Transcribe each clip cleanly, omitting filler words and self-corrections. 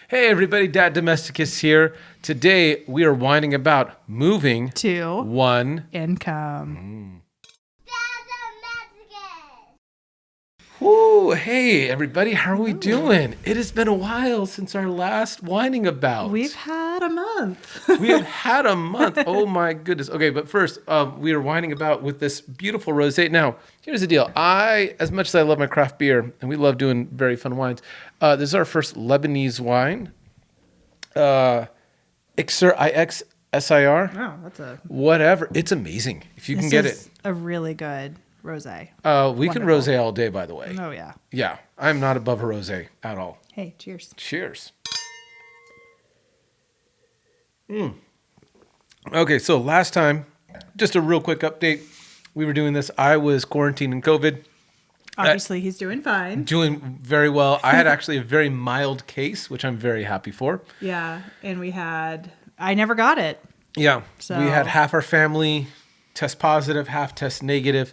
Hey everybody, Dad Domesticus here. Today we are whining about moving to one income. Woo, hey everybody, how are we doing? It has been a while since our last whining about. We've had a month. We have had a month. Oh my goodness. Okay, but first, we are whining about with this beautiful rosé. Now, here's the deal. As much as I love my craft beer, and we love doing very fun wines, this is our first Lebanese wine. Ixir, I-X-S-I-R. Wow, that's a Whatever. It's amazing. If you can get it. a really good rosé. We can rosé all day, by the way. Oh yeah. Yeah, I'm not above a rosé at all. Hey, cheers. Cheers. Okay, so last time, just a real quick update. We were doing this. I was quarantined in COVID. Obviously, he's doing fine. Doing very well. I had actually a very mild case, which I'm very happy for. Yeah, and I never got it. Yeah, So we had half our family test positive, half test negative.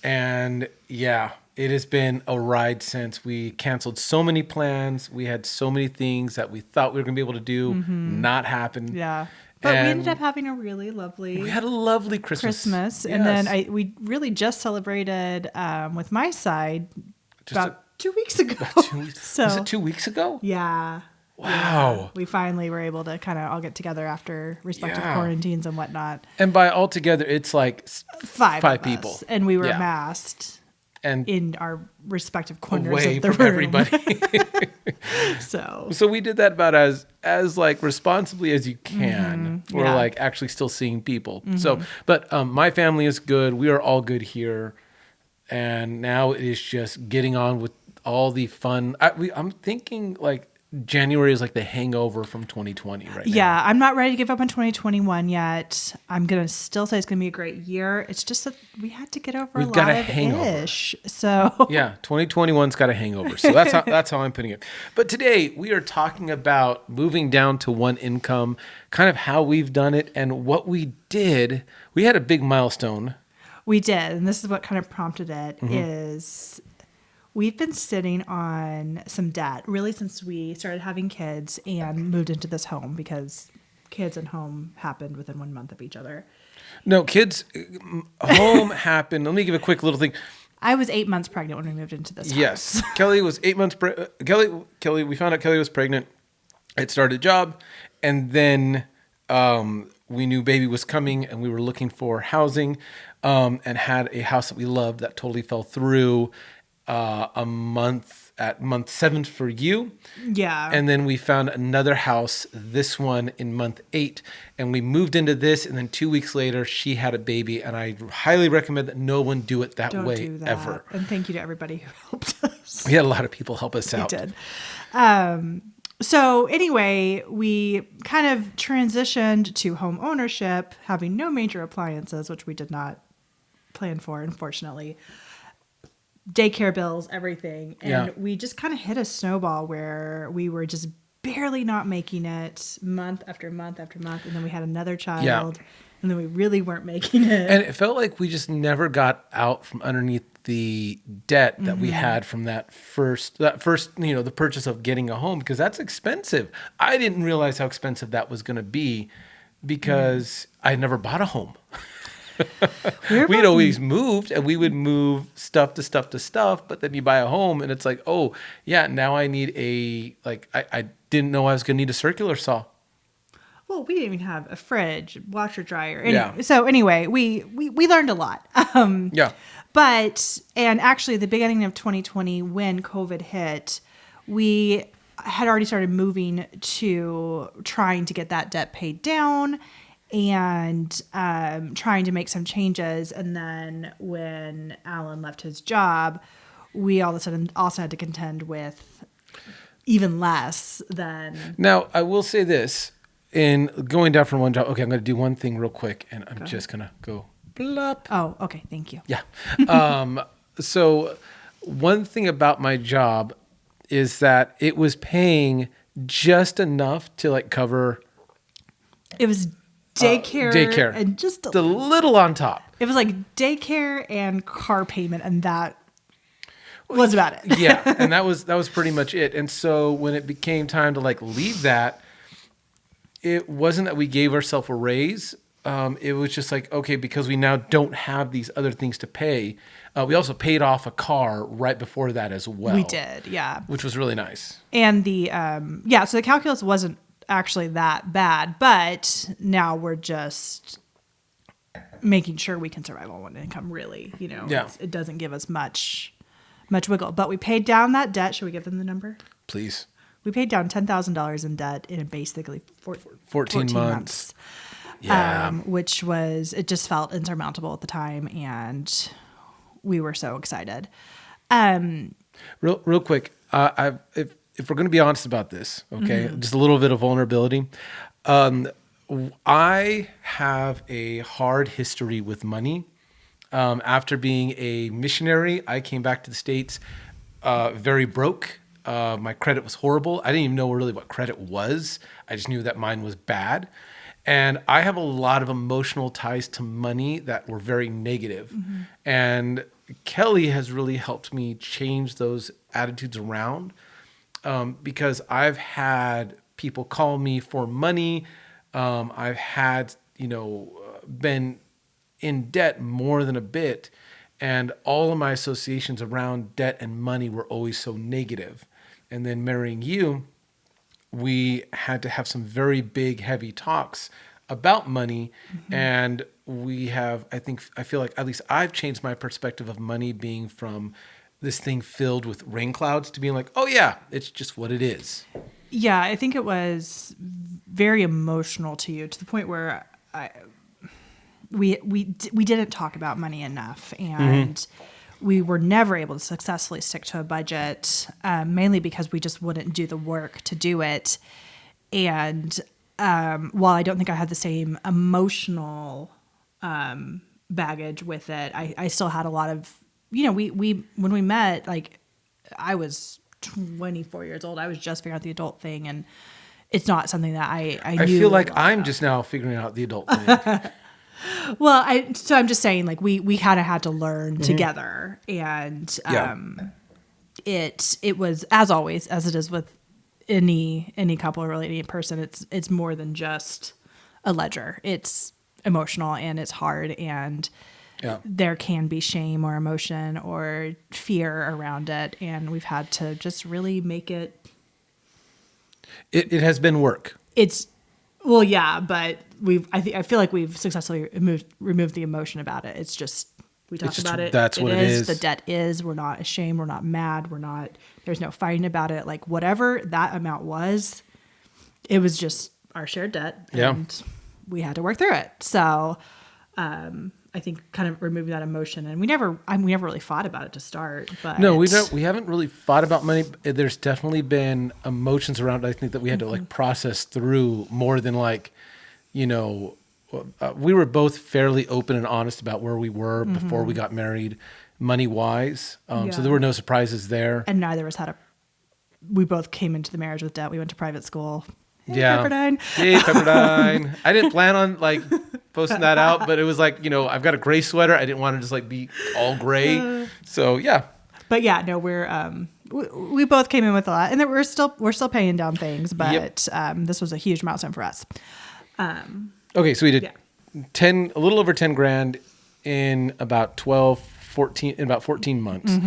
And yeah, it has been a ride since. We canceled so many plans. We had so many things that we thought we were going to be able to do, not happen. Yeah. But And we ended up having a really lovely we had a lovely Christmas. And Yes. then we really just celebrated with my side Just about 2 weeks ago. 2 weeks. So Was it 2 weeks ago? yeah. Wow. Yeah. We finally were able to kind of all get together after respective Yeah. quarantines and whatnot. And by altogether, it's like Five five of people. us, and we were Yeah. masked and in our respective corners away of the from room. everybody. So we did that about as like responsibly as you can. We're Yeah. like actually still seeing people. But my family is good. We are all good here. And now it is just getting on with all the fun. I'm thinking like January is like the hangover from 2020 right now. yeah, I'm not ready to give up on 2021 yet. I'm gonna still say it's gonna be a great year. It's just that we had to get over We've a got lot a of hangover. ish. So Yeah, 2021's got a hangover. So that's how I'm putting it. But today we are talking about moving down to one income, kind of how we've done it and what we did. We had a big milestone. we did, and this is what kind of prompted it. Mm-hmm. Is we've been sitting on some debt really since we started having kids and moved into this home because kids and home happened within 1 month of each other. No, kids, home happened. Let me give a quick little thing. I was 8 months pregnant when we moved into this house. Yes, Kelly was 8 months. Kelly. We found out Kelly was pregnant. It started a job, and then we knew baby was coming, and we were looking for housing, and had a house that we loved that totally fell through. At month 7 for you. Yeah. And then we found another house, this one in month 8, and we moved into this. And then 2 weeks later, she had a baby. And I highly recommend that no one do it that Don't way do that. ever. And thank you to everybody who helped us. We had a lot of people help us We out. did. So anyway, we kind of transitioned to home ownership, having no major appliances, which we did not plan for, unfortunately. Daycare bills, everything. And Yeah. we just kind of hit a snowball where we were just barely not making it month after month after month. And then we had another child. Yeah. And then we really weren't making it. And it felt like we just never got out from underneath the debt that we had from that first, the purchase of getting a home, because that's expensive. I didn't realize how expensive that was going to be because I never bought a home. We'd always moved, and we would move stuff to stuff to stuff, but then you buy a home and it's like, oh yeah, now I need I didn't know I was going to need a circular saw. Well, we didn't even have a fridge, washer, dryer. Yeah. So anyway, we learned a lot. Yeah. And actually the beginning of 2020, when COVID hit, we had already started moving to trying to get that debt paid down and trying to make some changes. And then when Alan left his job, we all of a sudden also had to contend with even less than... Now, I will say this. In going down from one job, okay, I'm going to do one thing real quick, and I'm just going to go blop. Oh, okay. Thank you. Yeah. So one thing about my job is that it was paying just enough to like cover It was daycare and just the little on top. it was like daycare and car payment, and that was about it. Yeah, and that was pretty much it. And so when it became time to like leave that, it wasn't that we gave ourselves a raise. It was just like, okay, because we now don't have these other things to pay. We also paid off a car right before that as well. We did, yeah. Which was really nice. And the, so the calculus wasn't actually that bad, but now we're just making sure we can survive on one income, really. Yeah. It doesn't give us much wiggle. But we paid down that debt. Should we give them the number? Please. We paid down $10,000 in debt in basically 14 months. Yeah. Which was, it just felt insurmountable at the time, and we were so excited. Real quick, if we're going to be honest about this, okay, just a little bit of vulnerability. I have a hard history with money. After being a missionary, I came back to the States very broke. My credit was horrible. I didn't even know really what credit was. I just knew that mine was bad. And I have a lot of emotional ties to money that were very negative. And Kelly has really helped me change those attitudes around, because I've had people call me for money. I've had, been in debt more than a bit. And all of my associations around debt and money were always so negative. And then marrying you, we had to have some very big, heavy talks about money. And I feel like at least I've changed my perspective of money being from this thing filled with rain clouds to being like, oh yeah, it's just what it is. Yeah, I think it was very emotional to you, to the point where we didn't talk about money enough, and we were never able to successfully stick to a budget, mainly because we just wouldn't do the work to do it. And while I don't think I had the same emotional baggage with it, I still had a lot of, we when we met, like, I was 24 years old. I was just figuring out the adult thing, and it's not something that I knew. I feel like I'm just now figuring out the adult thing. Well, I'm just saying, like, we kind of had to learn together, and it was, as always, as it is with any couple or really any person, it's more than just a ledger. It's emotional, and it's hard, and there can be shame or emotion or fear around it, and we've had to just really make it. It has been work. Well, yeah, but I feel like we've successfully removed the emotion about it. It's just, we talked about it. That's what it is. The debt is. We're not ashamed. We're not mad. There's no fighting about it. Like, whatever that amount was, it was just our shared debt, and we had to work through it. So, I think kind of removing that emotion, and we never really fought about it to start. But no, we haven't really fought about money. There's definitely been emotions around it, I think, that we had to like process through more than like, we were both fairly open and honest about where we were before we got married, money wise. So there were no surprises there. And neither of us we both came into the marriage with debt. We went to private school. Pepperdine. Hey, Pepperdine. I didn't plan on like posting that out, but it was like, I've got a gray sweater. I didn't want to just like be all gray. So yeah. But yeah, no, we both came in with a lot, and then we're still paying down things, but this was a huge milestone for us. Okay, so we did a little over 10 grand in about 14 months.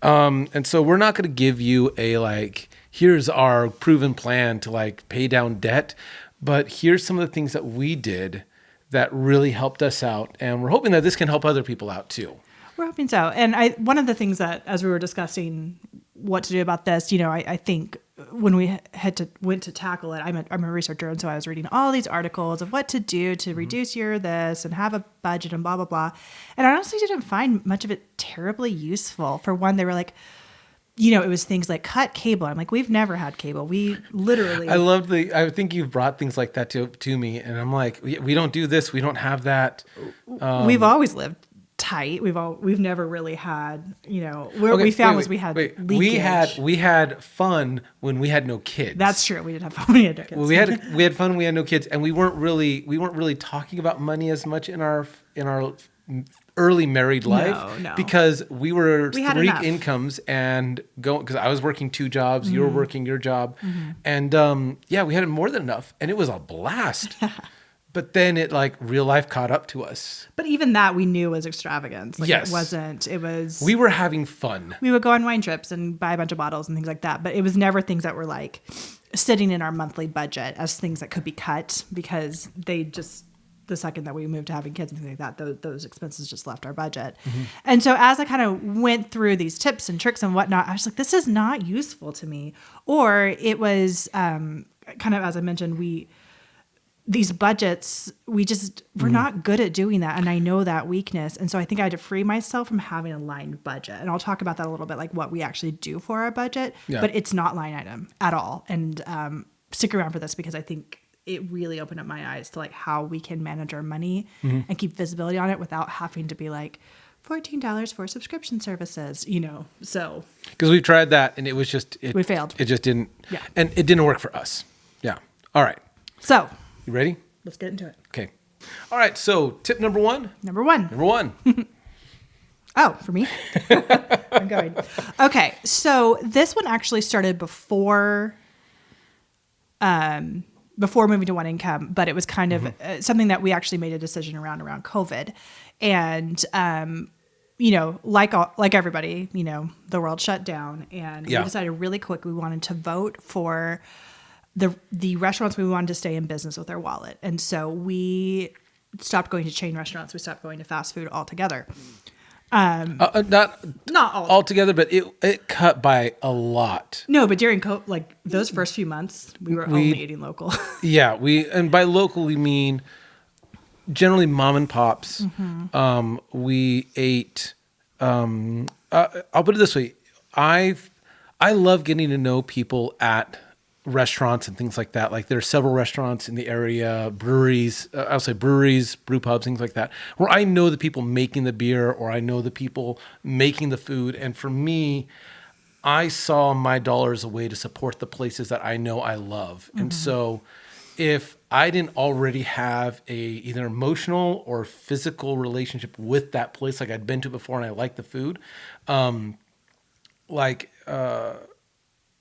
And so we're not going to give you a like, here's our proven plan to like pay down debt, but here's some of the things that we did that really helped us out. And we're hoping that this can help other people out too. We're hoping so. And one of the things that, as we were discussing what to do about this, I think when we went to tackle it, I'm a researcher, and so I was reading all these articles of what to do to reduce your this and have a budget and blah, blah, blah. And I honestly didn't find much of it terribly useful. For one, they were like, it was things like cut cable. I'm like, we've never had cable. We literally. I think you've brought things like that to me, and I'm like, we don't do this. We don't have that. We've always lived tight. We've never really had, we found leakage. We had fun when we had no kids. That's true. We did have fun when we had no kids. Well, we had fun when we had no kids, and we weren't really talking about money as much in our early married life No. because we were We had three enough. incomes and because I was working 2 jobs, you were working your job. And we had more than enough and it was a blast. But then it like real life caught up to us. But even that we knew was extravagance. Like Yes. it was. We were having fun. We would go on wine trips and buy a bunch of bottles and things like that. But it was never things that were like sitting in our monthly budget as things that could be cut because they just, the second that we moved to having kids and things like that, those expenses just left our budget. And so as I kind of went through these tips and tricks and whatnot, I was like, this is not useful to me. Or it was kind of, as I mentioned, these budgets, we're not good at doing that. And I know that weakness. And so I think I had to free myself from having a line budget. And I'll talk about that a little bit, like what we actually do for our budget, but it's not line item at all. And stick around for this because I think it really opened up my eyes to like how we can manage our money and keep visibility on it without having to be like $14 for subscription services, so. Because we've tried that and it was just, We failed. It just didn't, Yeah. and it didn't work for us. Yeah. All right. So You ready? let's get into it. Okay. All right. So tip number one. Number one. Oh, for me? I'm going. Okay. So this one actually started before moving to one income, but it was kind of something that we actually made a decision around COVID. And, like everybody, the world shut down and we decided really quick we wanted to vote for the restaurants we wanted to stay in business with our wallet. And so we stopped going to chain restaurants. We stopped going to fast food altogether. Not all altogether, but it cut by a lot. No, but during like those first few months, we were only eating local. Yeah, and by local we mean generally mom and pops. We ate. I'll put it this way: I love getting to know people at restaurants and things like that. Like there are several restaurants in the area, breweries, I'll say breweries, brew pubs, things like that, where I know the people making the beer or I know the people making the food. And for me, I saw my dollar as a way to support the places that I know I love. And so if I didn't already have a either emotional or physical relationship with that place, like I'd been to before and I liked the food,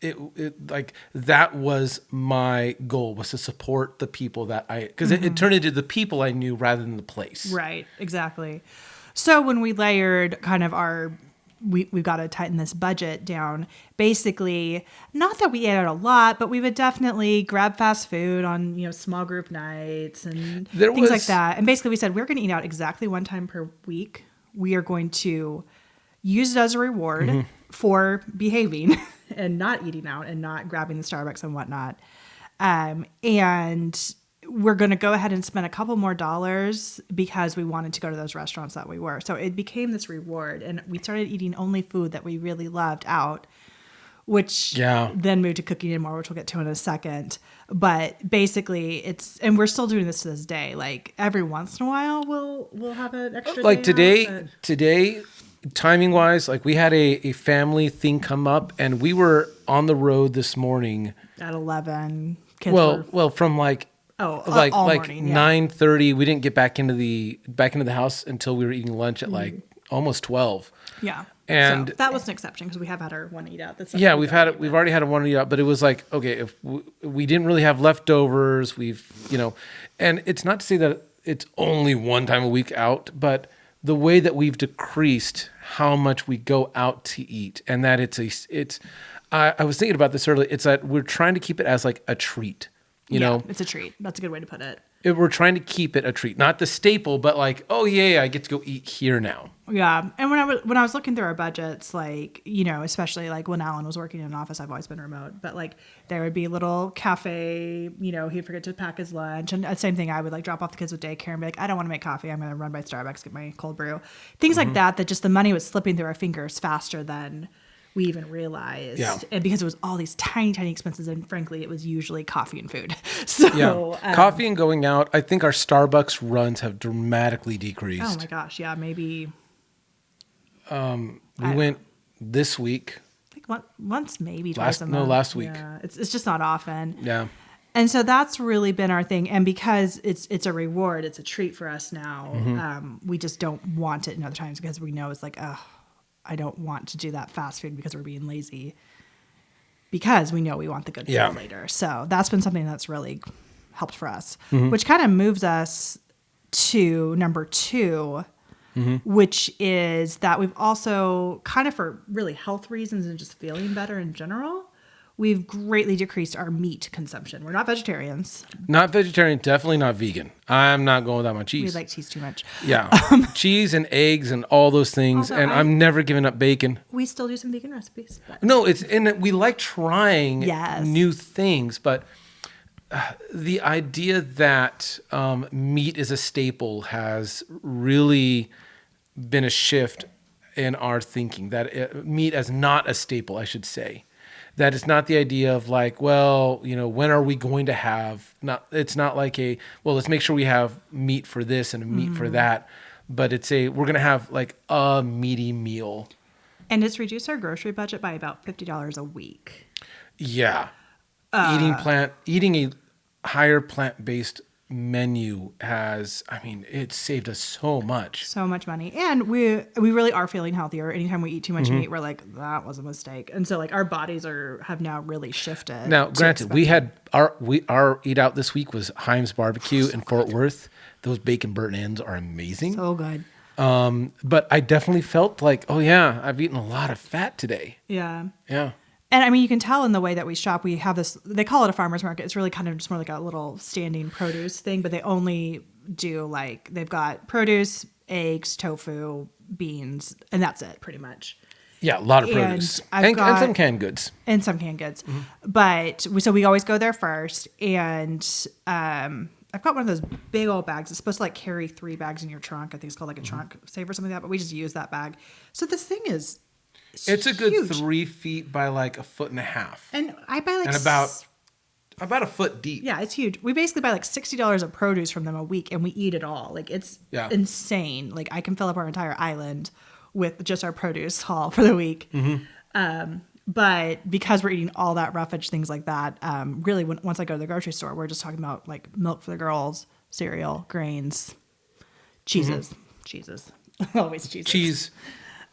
it like that was my goal, was to support the people that because it turned into the people I knew rather than the place. Right, exactly. So when we layered kind of we've got to tighten this budget down. Basically, not that we ate out a lot, but we would definitely grab fast food on, small group nights and things like that. And basically we said, we're going to eat out exactly one time per week. We are going to use it as a reward for behaving and not eating out and not grabbing the Starbucks and whatnot. And we're going to go ahead and spend a couple more dollars because we wanted to go to those restaurants that we were. So it became this reward. And we started eating only food that we really loved out, which then moved to cooking in more, which we'll get to in a second. But basically and we're still doing this to this day. Like every once in a while, we'll have an extra like day out, today, timing wise, like we had a family thing come up and we were on the road this morning at 11. Kids from like all like morning, 9:30. We didn't get back into the house until we were eating lunch at like almost 12. Yeah. And so that was an exception because we have had our one eat out. We've already had a one eat out, but it was like, okay, if we didn't really have leftovers, and it's not to say that it's only one time a week out, but the way that we've decreased how much we go out to eat, and that I was thinking about this earlier. It's that we're trying to keep it as like a treat, you know? It's a treat. That's a good way to put it. We're trying to keep it a treat, not the staple, but like, oh yeah, I get to go eat here now. Yeah. And when I was looking through our budgets, like, especially like when Alan was working in an office, I've always been remote, but like there would be a little cafe, he'd forget to pack his lunch. And the same thing, I would like drop off the kids with daycare and be like, I don't want to make coffee. I'm going to run by Starbucks, get my cold brew. Things like that just the money was slipping through our fingers faster than we even realized. Yeah. And because it was all these tiny, tiny expenses. And frankly, it was usually coffee and food. So coffee and going out. I think our Starbucks runs have dramatically decreased. Oh my gosh. Yeah. Maybe. We went this week. I think once, maybe twice a month. Last week. Yeah. It's just not often. Yeah. And so that's really been our thing. And because it's a reward, it's a treat for us now. We just don't want it in other times because we know it's like, oh, I don't want to do that fast food because we're being lazy. Because we know we want the good food later. So that's been something that's really helped for us, which kind of moves us to number 2, which is that we've also kind of for really health reasons and just feeling better in general, we've greatly decreased our meat consumption. We're not vegetarians. Not vegetarian, definitely not vegan. I'm not going without my cheese. We like cheese too much. Yeah. Cheese and eggs and all those things. Although And I'm never giving up bacon. We still do some vegan recipes. But. No, we like trying new things, but the idea that meat is a staple has really been a shift in our thinking. That meat as not a staple, I should say. That it's not the idea of like, well, when are we going to have? It's not like let's make sure we have meat for this and a meat for that, but we're going to have like a meaty meal. And it's reduced our grocery budget by about $50 a week. Yeah, eating a higher plant-based menu it's saved us so much money, and we really are feeling healthier. Anytime we eat too much meat, we're like, that was a mistake. And so like our bodies have now really shifted. Now granted, we had our eat out this week was Heim's Barbecue in Fort Worth. Those bacon burnt ends are amazing, so good. But I definitely felt like, oh yeah, I've eaten a lot of fat today. Yeah And I mean, you can tell in the way that we shop, we have this, they call it a farmer's market. It's really kind of just more like a little standing produce thing, but they only do they've got produce, eggs, tofu, beans, and that's it pretty much. Yeah, a lot of produce. And some canned goods. And some canned goods. But so we always go there first. And I've got one of those big old bags. It's supposed to carry 3 bags in your trunk. I think it's called a trunk save or something like that, but we just use that bag. So this thing is... It's a good 3 feet by 1.5 feet. And I buy and about a foot deep. Yeah, it's huge. We basically buy $60 of produce from them a week and we eat it all. It's insane. I can fill up our entire island with just our produce haul for the week. But because we're eating all that roughage, things like that, really once I go to the grocery store, we're just talking about milk for the girls, cereal, grains, cheeses, always cheeses. Cheese.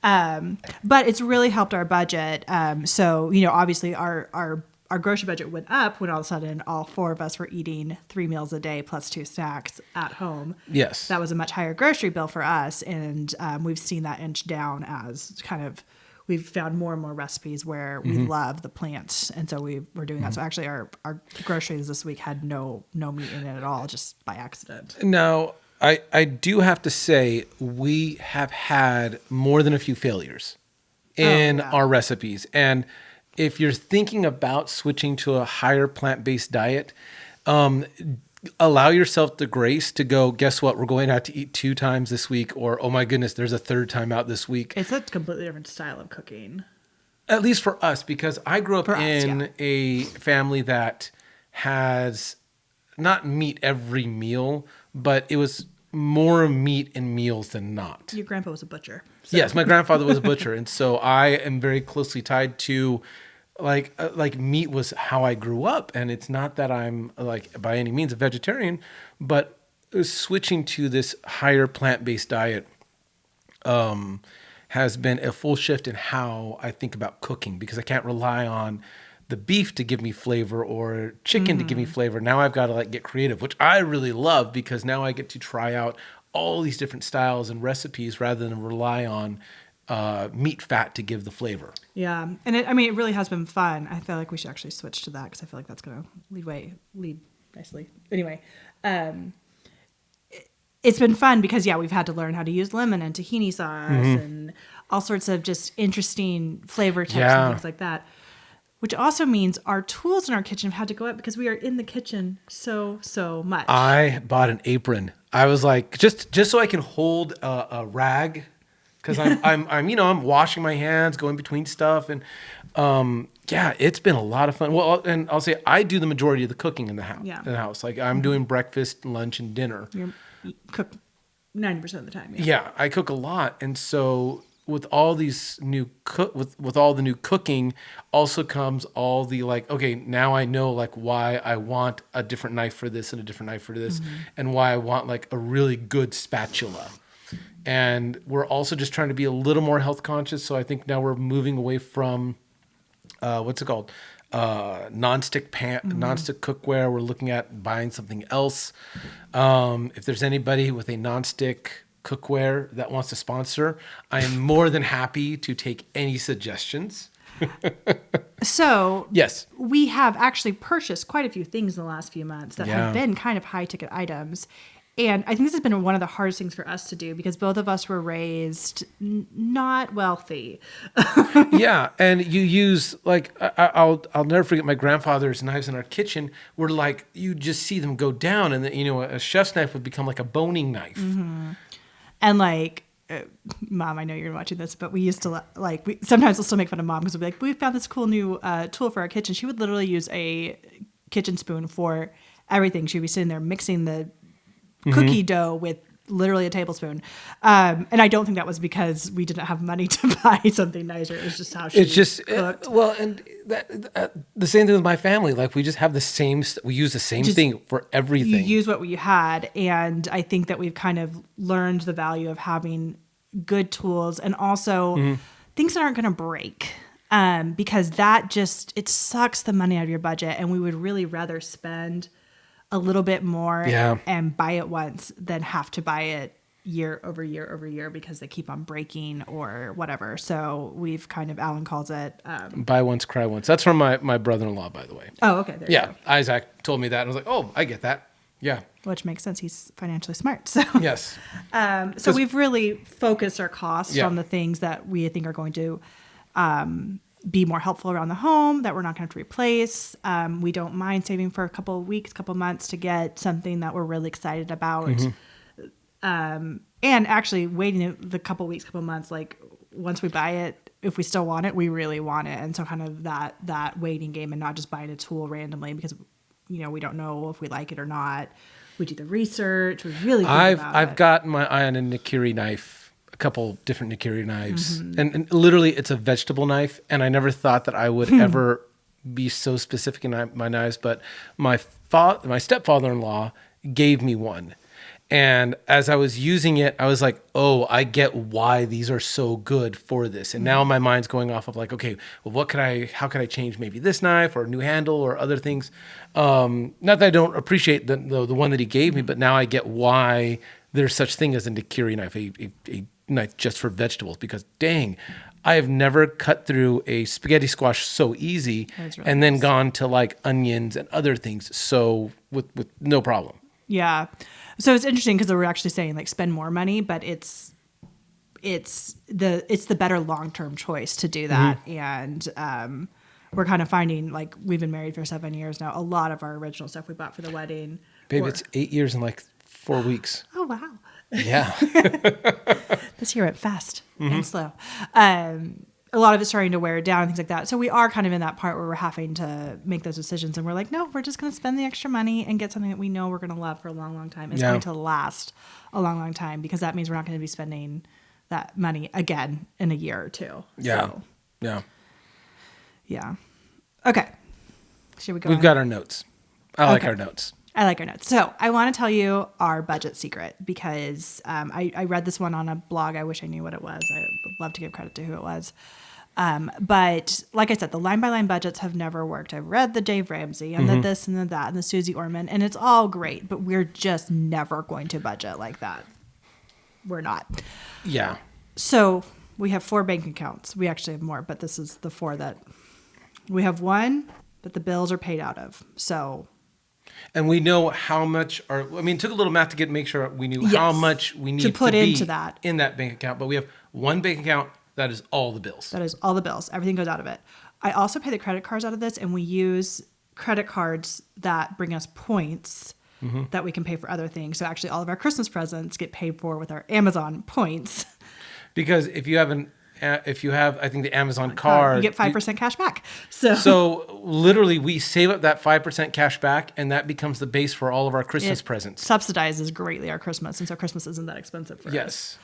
But it's really helped our budget. So, obviously our grocery budget went up when all of a sudden all 4 of us were eating 3 meals a day plus 2 snacks at home. Yes. That was a much higher grocery bill for us. And we've seen that inch down as we've found more and more recipes where we love the plants. And so we're doing that. So actually our groceries this week had no meat in it at all, just by accident. Now, I do have to say we have had more than a few failures in our recipes. And if you're thinking about switching to a higher plant-based diet, allow yourself the grace to go, guess what? We're going out to eat 2 times this week, or, oh my goodness, there's a 3rd time out this week. It's a completely different style of cooking. At least for us, because I grew up in a family that has not meat every meal, but it was more meat in meals than not. Your grandpa was a butcher. So. Yes, my grandfather was a butcher. And so I am very closely tied to meat was how I grew up. And it's not that I'm by any means a vegetarian, but switching to this higher plant-based diet has been a full shift in how I think about cooking, because I can't rely on the beef to give me flavor or chicken to give me flavor. Now I've got to get creative, which I really love, because now I get to try out all these different styles and recipes rather than rely on meat fat to give the flavor. Yeah. And it really has been fun. I feel like we should actually switch to that, because I feel like that's going to lead nicely. Anyway, it's been fun because, we've had to learn how to use lemon and tahini sauce and all sorts of just interesting flavor types and things like that. Which also means our tools in our kitchen have had to go up because we are in the kitchen so much. I bought an apron. I was like, just so I can hold a rag, because I'm washing my hands, going between stuff, and it's been a lot of fun. Well, and I'll say I do the majority of the cooking in the house. Yeah. In the house, I'm doing breakfast, lunch, and dinner. You cook 90% of the time. Yeah, I cook a lot, and so with all these new with all the new cooking also comes all the like, okay, now I know like why I want a different knife for this and a different knife for this, and why I want like a really good spatula. And we're also just trying to be a little more health conscious. So I think now we're moving away from what's it called? Nonstick cookware. We're looking at buying something else. If there's anybody with a nonstick cookware that wants to sponsor, I am more than happy to take any suggestions. So Yes. we have actually purchased quite a few things in the last few months that Yeah. have been kind of high ticket items. And I think this has been one of the hardest things for us to do because both of us were raised not wealthy. Yeah, and you use like I'll never forget my grandfather's knives in our kitchen were like you just see them go down, and then, you know, a chef's knife would become like a boning knife. And like, Mom, I know you're watching this, but we used to sometimes we'll still make fun of Mom because we'll be like, we found this cool new tool for our kitchen. She would literally use a kitchen spoon for everything. She'd be sitting there mixing the cookie dough with literally a tablespoon. And I don't think that was because we didn't have money to buy something nicer. It was just how she cooked. Well, and the same thing with my family. Like we just have the same. We use the same thing for everything. You use what you had, and I think that we've kind of learned the value of having good tools and also things that aren't going to break. Because that it sucks the money out of your budget, and we would really rather spend a little bit more and buy it once than have to buy it year over year over year because they keep on breaking or whatever. So we've kind of, Alan calls it buy once, cry once. That's from my brother-in-law, by the way. Oh, okay. There you go. Isaac told me that, and I was like, oh, I get that. Yeah. Which makes sense. He's financially smart. So Yes. So we've really focused our costs on the things that we think are going to be more helpful around the home that we're not going to have to replace. We don't mind saving for a couple of weeks, couple of months to get something that we're really excited about. And actually waiting the couple of weeks, couple of months, like once we buy it, if we still want it, we really want it. And so kind of that waiting game and not just buying a tool randomly because, you know, we don't know if we like it or not. We do the research. We really think about I've it. gotten my eye on a Nikiri knife. A couple different Nikiri knives, and literally it's a vegetable knife. And I never thought that I would ever be so specific in my knives, but my stepfather-in-law gave me one. And as I was using it, I was like, oh, I get why these are so good for this. And now my mind's going off of like, okay, well, how could I change maybe this knife or a new handle or other things? Not that I don't appreciate the one that he gave me, but now I get why there's such thing as a Nikiri knife, a knife just for vegetables, because dang, I have never cut through a spaghetti squash so easy and then gone to like onions and other things. So with no problem. Yeah. So it's interesting because we're actually saying like spend more money, but it's the better long-term choice to do that. And we're kind of finding, like, we've been married for 7 years now. A lot of our original stuff we bought for the wedding. Babe, it's 8 years and like 4 weeks. Oh, wow. Yeah. This year went fast and slow. A lot of it's starting to wear down and things like that. So we are kind of in that part where we're having to make those decisions. And we're like, no, we're just going to spend the extra money and get something that we know we're going to love for a long, long time. It's going to last a long, long time because that means we're not going to be spending that money again in a year or two. Yeah. So, Yeah. yeah. Okay. Should we go We've on? got our notes. I like our notes. I like our notes. So I want to tell you our budget secret because I read this one on a blog. I wish I knew what it was. I would love to give credit to who it was. But like I said, the line by line budgets have never worked. I've read the Dave Ramsey and the this and the that and the Susie Orman, and it's all great, but we're just never going to budget like that. We're not. Yeah. So we have 4 bank accounts. We actually have more, but this is the 4 that we have. One that the bills are paid out of. So. And we know how much it took a little math to make sure we knew how much we need to put be into that in that bank account. But we have one bank account that is all the bills. That is all the bills. Everything goes out of it. I also pay the credit cards out of this, and we use credit cards that bring us points that we can pay for other things. So actually all of our Christmas presents get paid for with our Amazon points. Because if you have I think the Amazon card, you get 5% cash back. So literally we save up that 5% cash back, and that becomes the base for all of our Christmas presents. Subsidizes greatly our Christmas, since our Christmas isn't that expensive for us. Yes.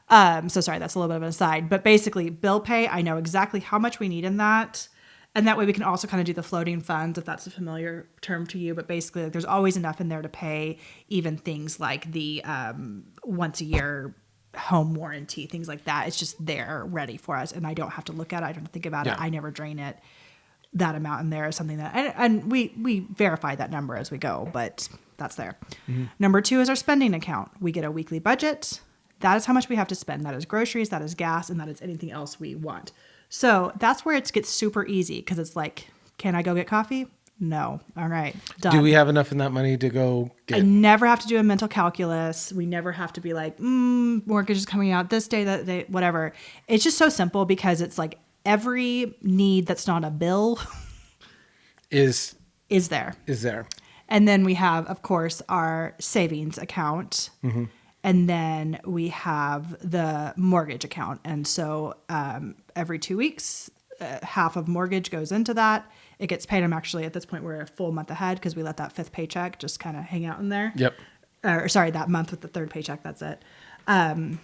So sorry, that's a little bit of an aside. But basically, bill pay, I know exactly how much we need in that. And that way we can also kind of do the floating funds, if that's a familiar term to you. But basically, like, there's always enough in there to pay even things like the once a year home warranty, things like that. It's just there ready for us. And I don't have to look at it. I don't have to think about it. I never drain it. That amount in there is something that, and we verify that number as we go, but that's there. Number 2 is our spending account. We get a weekly budget. That is how much we have to spend. That is groceries, that is gas, and that is anything else we want. So that's where it gets super easy because it's like, can I go get coffee? No. All right. Done. Do we have enough in that money to go get? I never have to do a mental calculus. We never have to be like, mortgage is coming out this day, that day, whatever. It's just so simple because it's like every need that's not a bill is there. And then we have, of course, our savings account. And then we have the mortgage account. And so every 2 weeks, half of mortgage goes into that. It gets paid. I'm actually, at this point, we're a full month ahead because we let that 5th paycheck just kind of hang out in there. Yep. Or sorry, that month with the 3rd paycheck. That's it. And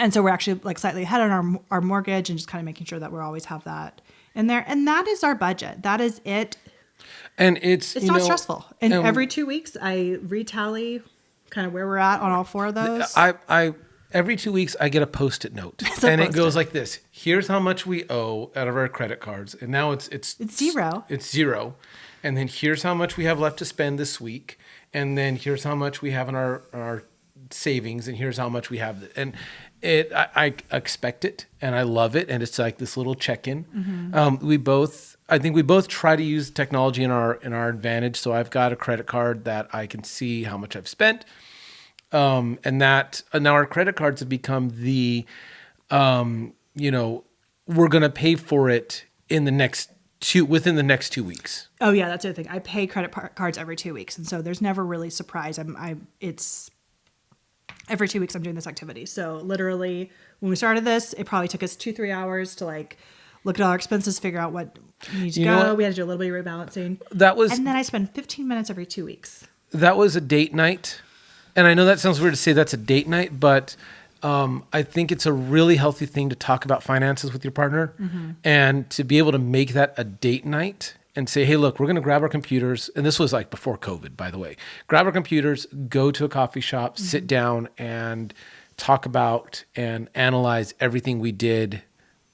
so we're actually like slightly ahead on our mortgage and just kind of making sure that we always have that in there. And that is our budget. That is it. And it's not stressful. And every 2 weeks, I retally kind of where we're at on all 4 of those. I every 2 weeks I get a Postit note, and it goes like this: here's how much we owe out of our credit cards, and now it's zero. It's zero, and then here's how much we have left to spend this week, and then here's how much we have in our savings, and here's how much we have, and I expect it, and I love it, and it's like this little check-in. I think we both try to use technology in our advantage. So I've got a credit card that I can see how much I've spent. And that now our credit cards have become the, we're going to pay for it within the next 2 weeks. Oh yeah. That's the other thing. I pay credit cards every 2 weeks. And so there's never really surprise. It's every 2 weeks I'm doing this activity. So literally when we started this, it probably took us 2-3 hours to like look at all our expenses, figure out what needs to go. We had to do a little bit of rebalancing. And then I spend 15 minutes every 2 weeks. That was a date night. And I know that sounds weird to say that's a date night, but I think it's a really healthy thing to talk about finances with your partner and to be able to make that a date night and say, hey, look, we're going to grab our computers. And this was like before COVID, by the way. Grab our computers, go to a coffee shop, sit down and talk about and analyze everything we did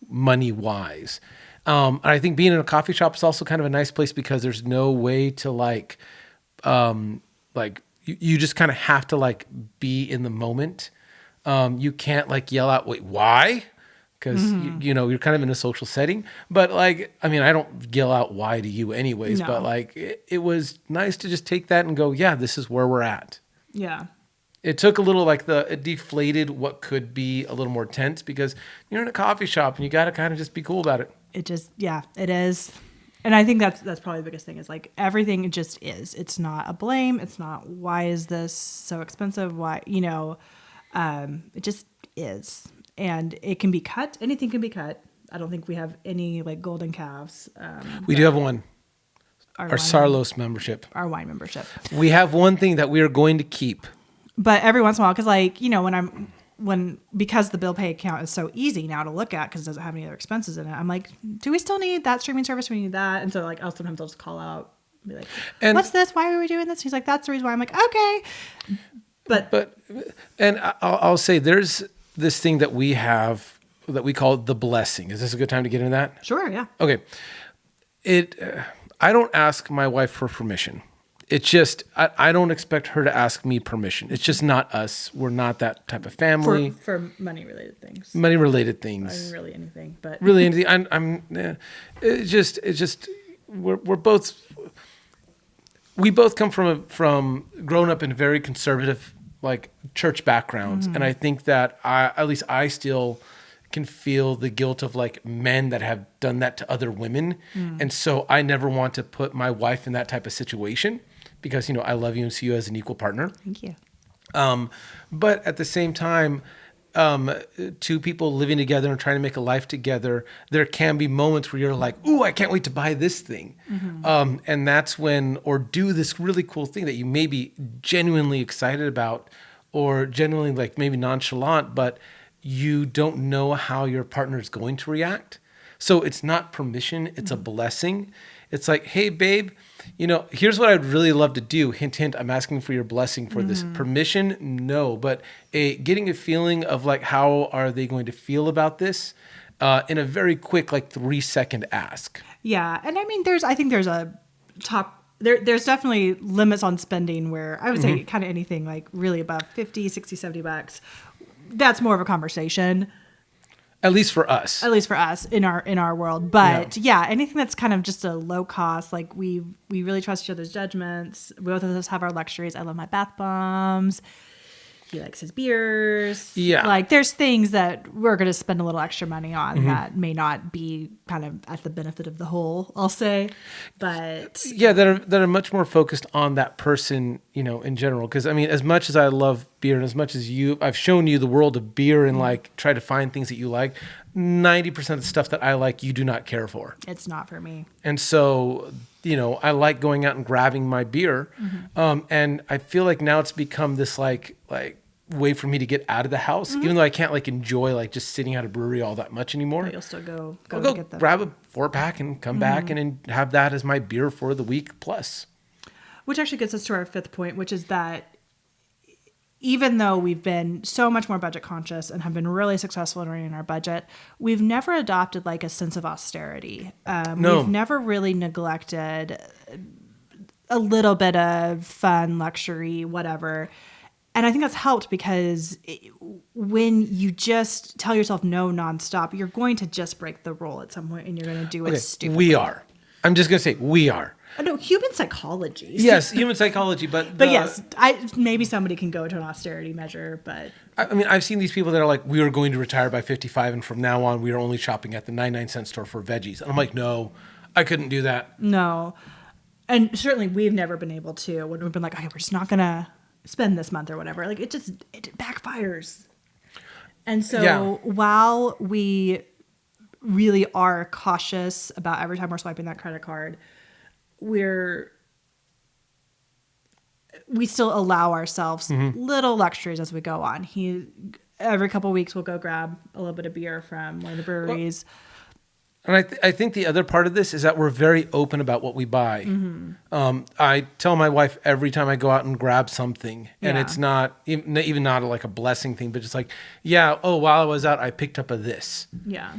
money-wise. I think being in a coffee shop is also kind of a nice place because there's no way to you just kind of have to be in the moment. You can't yell out, wait, why? Because you're kind of in a social setting. But I don't yell out why to you anyways. No. But it was nice to just take that and go, yeah, this is where we're at. Yeah. It took a little it deflated what could be a little more tense because you're in a coffee shop and you got to kind of just be cool about it. It is. And I think that's probably the biggest thing is everything just is. It's not a blame. It's not, why is this so expensive? Why, it just is. And it can be cut. Anything can be cut. I don't think we have any golden calves. We do have one. Our Sarlos membership. Our wine membership. We have one thing that we are going to keep. But every once in a while, because because the bill pay account is so easy now to look at because it doesn't have any other expenses in it, I'm like, do we still need that streaming service? We need that. And so I'll just call out and be like, what's this? Why are we doing this? He's like, that's the reason why. I'm like, okay. And I'll say there's this thing that we have that we call the blessing. Is this a good time to get into that? Sure. Yeah. Okay. I don't ask my wife for permission. It's just, I don't expect her to ask me permission. It's just not us. We're not that type of family. For money-related things. Money-related things. I mean, really anything, but. Really anything. It's just, we're both, we both come from growing up in very conservative, church backgrounds. And I think that at least I still can feel the guilt of men that have done that to other women. And so I never want to put my wife in that type of situation. Because, I love you and see you as an equal partner. Thank you. But at the same time, two people living together and trying to make a life together, there can be moments where you're like, ooh, I can't wait to buy this thing. And that's when, or do this really cool thing that you may be genuinely excited about, or genuinely like maybe nonchalant, but you don't know how your partner is going to react. So it's not permission, it's a blessing. It's like, hey, babe, here's what I'd really love to do. Hint, hint, I'm asking for your blessing for this. Permission, no. But getting a feeling of like, how are they going to feel about this in a very quick, like 3-second ask. Yeah. And I mean, I think there's a top, there's definitely limits on spending where I would say kind of anything like really above 50, 60, $70. That's more of a conversation. At least for us. At least for us in our world. But yeah, anything that's kind of just a low cost, like we really trust each other's judgments. Both of us have our luxuries. I love my bath bombs. He likes his beers. Yeah. Like there's things that we're going to spend a little extra money on that may not be kind of at the benefit of the whole, I'll say. But yeah, that are much more focused on that person, in general. Because I mean, as much as I love beer and as much as I've shown you the world of beer and like try to find things that you like, 90% of the stuff that I like, you do not care for. It's not for me. And so, I like going out and grabbing my beer. And I feel like now it's become this like way for me to get out of the house, even though I can't like enjoy like just sitting at a brewery all that much anymore. But you'll still go get them. Grab a 4-pack and come back and have that as my beer for the week plus. Which actually gets us to our fifth point, which is that even though we've been so much more budget conscious and have been really successful in running our budget, we've never adopted like a sense of austerity. No. We've never really neglected a little bit of fun, luxury, whatever. And I think that's helped because when you just tell yourself no nonstop, you're going to just break the rule at some point and you're going to do it stupidly. We are. I'm just going to say we are. Oh, no, human psychology. Yes, human psychology, but yes, maybe somebody can go to an austerity measure, but I mean, I've seen these people that are like, we are going to retire by 55, and from now on, we are only shopping at the 99-cent store for veggies. And I'm like, no, I couldn't do that. No, and certainly we've never been able to. When we've been like, okay, we're just not gonna spend this month or whatever. Like it backfires. And so while we really are cautious about every time we're swiping that credit card, we still allow ourselves little luxuries as we go on. Every couple of weeks we'll go grab a little bit of beer from one of the breweries. And I think the other part of this is that we're very open about what we buy. I tell my wife every time I go out and grab something, and it's not even not like a blessing thing, but just like, while I was out, I picked up this. Yeah.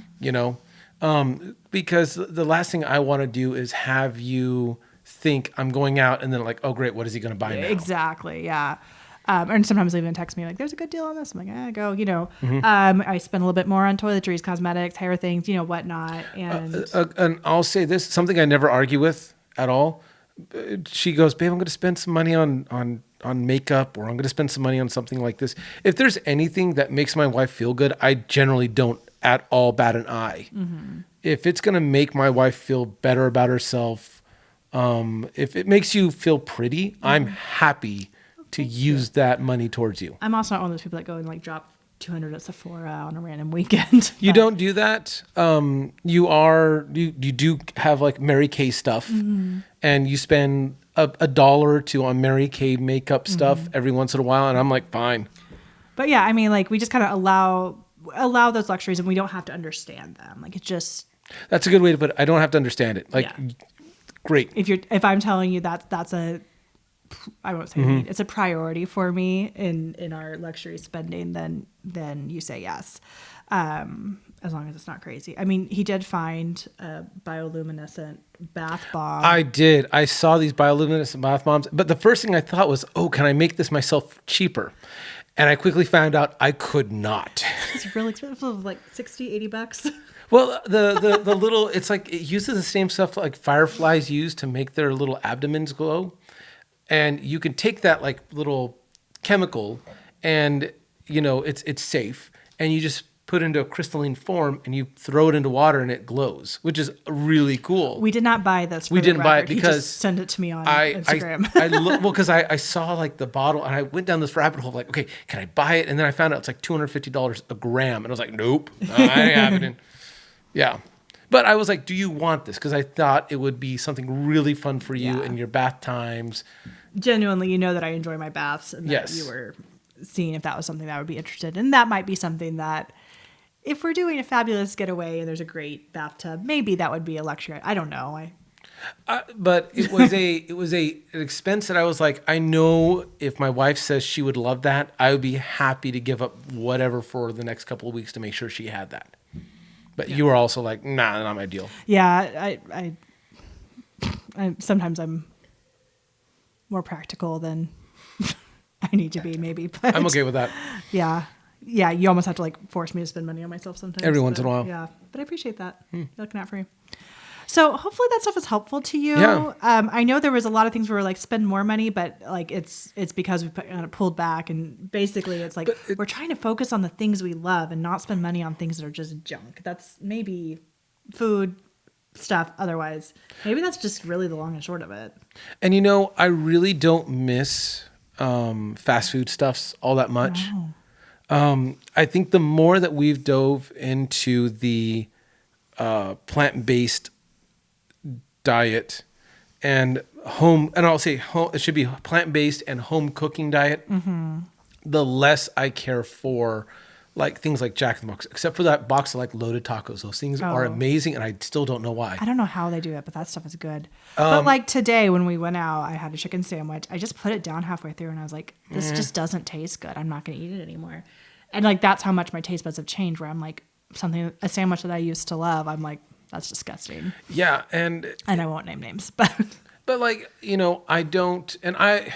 Because the last thing I want to do is have you think I'm going out and then like, oh great, what is he going to buy now? Exactly. Yeah. And sometimes they even text me like, there's a good deal on this. I'm like, go, I spend a little bit more on toiletries, cosmetics, hair things, whatnot. And I'll say this, something I never argue with at all. She goes, babe, I'm going to spend some money on makeup, or I'm going to spend some money on something like this. If there's anything that makes my wife feel good, I generally don't at all bat an eye. If it's going to make my wife feel better about herself, if it makes you feel pretty, I'm happy to use that money towards you. I'm also not one of those people that go and like drop $200 at Sephora on a random weekend. You don't do that. You do have like Mary Kay stuff, and you spend a dollar or two on Mary Kay makeup stuff every once in a while, and I'm like, fine. But yeah, I mean, like we just kind of allow those luxuries, and we don't have to understand them. Like it just. That's a good way to put it. I don't have to understand it. Like, great. If I'm telling you that's a. I won't say need. It's a priority for me in our luxury spending, then you say yes. As long as it's not crazy. I mean, he did find a bioluminescent bath bomb. I did. I saw these bioluminescent bath bombs, but the first thing I thought was, oh, can I make this myself cheaper? And I quickly found out I could not. It's really expensive, like $60, $80. Well, the little, it's like, it uses the same stuff like fireflies use to make their little abdomens glow. And you can take that like little chemical and, it's safe. And you just put it into a crystalline form and you throw it into water and it glows, which is really cool. We did not buy this. We didn't buy it because he just sent it to me on Instagram. Because I saw like the bottle and I went down this rabbit hole like, okay, can I buy it? And then I found out it's like $250 a gram. And I was like, nope, I ain't having it. Yeah. But I was like, do you want this? Because I thought it would be something really fun for you in your bath times. Genuinely, that I enjoy my baths and that you were seeing if that was something that I would be interested in. And that might be something that if we're doing a fabulous getaway and there's a great bathtub, maybe that would be a luxury. I don't know. But it was an expense that I was like, I know if my wife says she would love that, I would be happy to give up whatever for the next couple of weeks to make sure she had that. But you were also like, nah, not my deal. Yeah, I sometimes I'm more practical than I need to be, maybe. But I'm okay with that. Yeah. Yeah, you almost have to like force me to spend money on myself sometimes. Every once in a while. Yeah, but I appreciate that. You're looking out for me. So hopefully that stuff is helpful to you. Yeah. I know there was a lot of things where we're like spend more money, but like it's because we kind of pulled back, and basically it's like we're trying to focus on the things we love and not spend money on things that are just junk. That's maybe food stuff. Otherwise, maybe that's just really the long and short of it. And I really don't miss fast food stuffs all that much. No. I think the more that we've dove into the plant-based diet and home, and I'll say home, it should be plant-based and home cooking diet, the less I care for like things like Jack in the Box, except for that box of like loaded tacos. Those things are amazing, and I still don't know why. I don't know how they do it, but that stuff is good. But like today when we went out, I had a chicken sandwich. I just put it down halfway through and I was like, this just doesn't taste good. I'm not going to eat it anymore. And like, that's how much my taste buds have changed, where I'm like, a sandwich that I used to love, I'm like, that's disgusting. Yeah. And I won't name names, but like, I don't, and I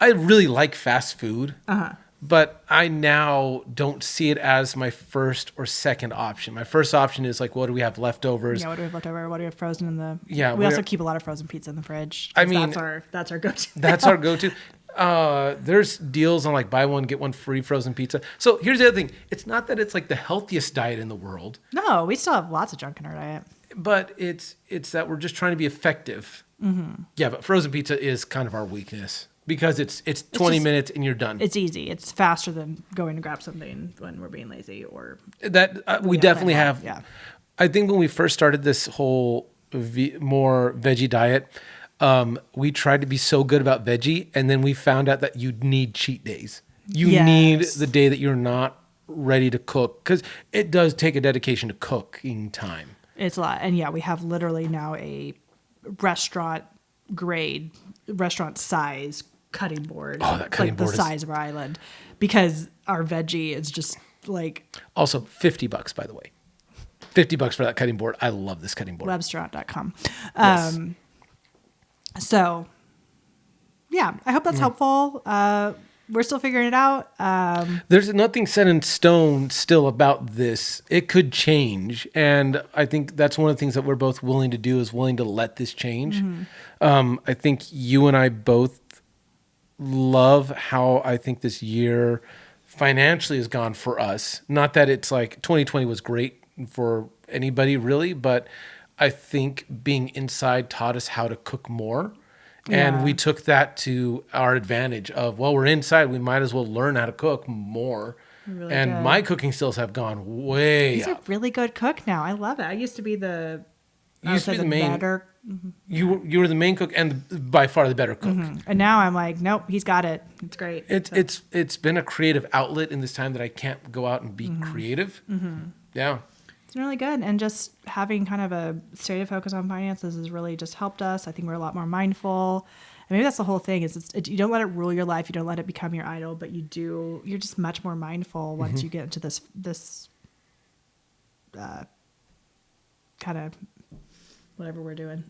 really like fast food. But I now don't see it as my first or second option. My first option is like, what do we have leftovers? Yeah, what do we have leftover? What do we have frozen in the? Yeah, we also keep a lot of frozen pizza in the fridge. I mean, that's our go-to. That's our go-to. There's deals on like buy one get one free frozen pizza. So here's the other thing: it's not that it's like the healthiest diet in the world. No, we still have lots of junk in our diet. But it's that we're just trying to be effective. Yeah, but frozen pizza is kind of our weakness. Because it's 20 minutes and you're done. It's easy. It's faster than going to grab something when we're being lazy or that we definitely have. Yeah. I think when we first started this whole more veggie diet, we tried to be so good about veggie, and then we found out that you need cheat days. You need the day that you're not ready to cook, because it does take a dedication to cooking time. It's a lot, and we have literally now a restaurant size cutting board. Oh, that cutting board the size of our island, because our veggie is just like. Also, $50, by the way. $50 for that cutting board. I love this cutting board. Webstaurant.com. Yes. So, yeah, I hope that's helpful. We're still figuring it out. There's nothing set in stone still about this. It could change. And I think that's one of the things that we're both willing to do, is willing to let this change. I think you and I both love how I think this year financially has gone for us. Not that it's like 2020 was great for anybody really, but I think being inside taught us how to cook more. And we took that to our advantage of, well, we're inside, we might as well learn how to cook more. Really and good. My cooking skills have gone way He's up. a really good cook now. I love it. I used to be the main. better. You were the main cook and by far the better cook. And now I'm like, nope, he's got it. It's great. It's been a creative outlet in this time that I can't go out and be creative. Yeah. It's been really good. And just having kind of a stated focus on finances has really just helped us. I think we're a lot more mindful. And maybe that's the whole thing, is you don't let it rule your life. You don't let it become your idol, but you're just much more mindful once you get into this kind of whatever we're doing.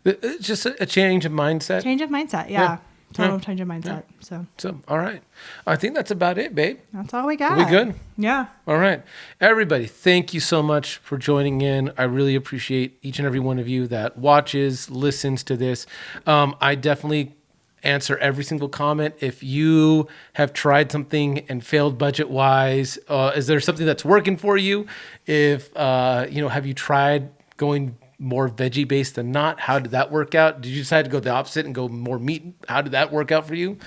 It's just a change of mindset. Change of mindset. Yeah. Total change of mindset. So, all right. I think that's about it, babe. That's all we got. We good? Yeah. All right. Everybody, thank you so much for joining in. I really appreciate each and every one of you that watches, listens to this. I definitely answer every single comment. If you have tried something and failed budget-wise, is there something that's working for you? If, have you tried going more veggie based than not? How did that work out? Did you decide to go the opposite and go more meat? How did that work out for you?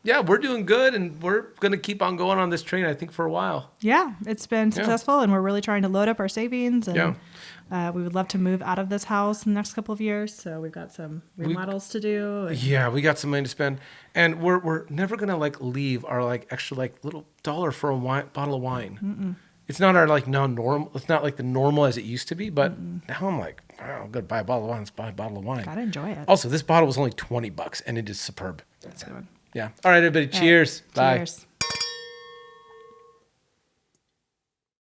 yeah, we're doing good, and we're going to keep on going on this train, I think, for a while. Yeah, it's been successful, and we're really trying to load up our savings. And we would love to move out of this house in the next couple of years. So we've got some remodels to do. And Yeah, we got some money to spend, and we're never going to like leave our like extra like little dollar for a bottle of wine. It's not our like normal. It's not like the normal as it used to be. But now I'm like, wow, I'm gonna buy a bottle of wine. Let's buy a bottle of wine. gotta enjoy it. Also, this bottle was only $20, and it is superb. That's a good one. Yeah. All right, everybody. Cheers. All right. Bye. Cheers.